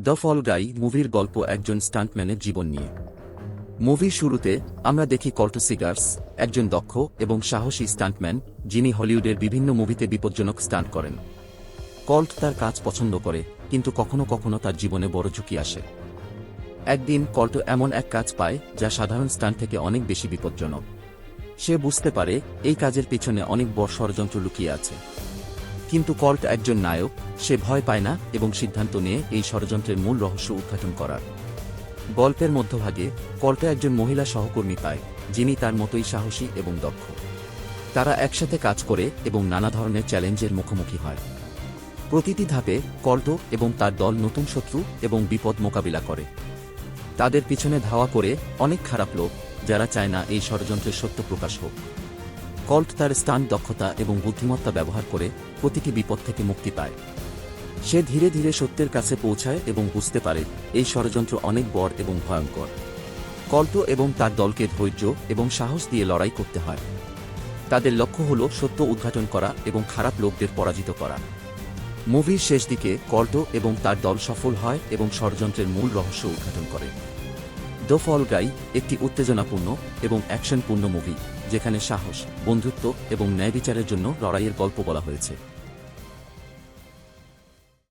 The ফল গাই মুভির গল্প একজন স্টান্টম্যানের জীবন নিয়ে। মুভির শুরুতে আমরা দেখি কল্ট সিগার্স, একজন দক্ষ এবং সাহসী স্টান্টম্যান যিনি হলিউডের বিভিন্ন মুভিতে বিপজ্জনক স্টান্ট করেন। কল্ট তার কাজ পছন্দ করে, কিন্তু কখনো কখনো তার জীবনে বড় ঝুঁকি আসে। একদিন কল্ট এমন এক কাজ পায় যা সাধারণ স্টান্ট থেকে অনেক বেশি বিপজ্জনক। সে বুঝতে পারে এই কাজের পিছনে অনেক বড় ষড়যন্ত্র লুকিয়ে আছে। কিন্তু কল্ট একজন নায়ক, সে ভয় পায় না এবং সিদ্ধান্ত নিয়ে এই ষড়যন্ত্রের মূল রহস্য উদ্ঘাটন করার। গল্পের মধ্যভাগে কল্ট একজন মহিলা সহকর্মী পায়, যিনি তার মতোই সাহসী এবং দক্ষ। তারা একসাথে কাজ করে এবং নানা ধরনের চ্যালেঞ্জের মুখোমুখি হয়। প্রতিটি ধাপে কল্ট এবং তার দল নতুন শত্রু এবং বিপদ মোকাবিলা করে। তাদের পিছনে ধাওয়া করে অনেক খারাপ লোক, যারা চায় না এই ষড়যন্ত্রের সত্য প্রকাশ হোক। কল্ট তার স্টান্ট দক্ষতা এবং বুদ্ধিমত্তা ব্যবহার করে প্রতিটি বিপদ থেকে মুক্তি পায়। সে ধীরে ধীরে সত্যের কাছে পৌঁছায় এবং বুঝতে পারে এই ষড়যন্ত্র অনেক বড় এবং ভয়ঙ্কর। কল্ট এবং তার দলকে ধৈর্য এবং সাহস দিয়ে লড়াই করতে হয়। তাদের লক্ষ্য হল সত্য উদ্ঘাটন করা এবং খারাপ লোকদের পরাজিত করা। মুভির শেষ দিকে কল্ট এবং তার দল সফল হয় এবং ষড়যন্ত্রের মূল রহস্য উদ্ঘাটন করে। দ্য ফল গাই একটি উত্তেজনাপূর্ণ এবং অ্যাকশনপূর্ণ মুভি, যেখানে সাহস, বন্ধুত্ব এবং ন্যায়বিচারের জন্য লড়াইয়ের গল্প বলা হয়েছে।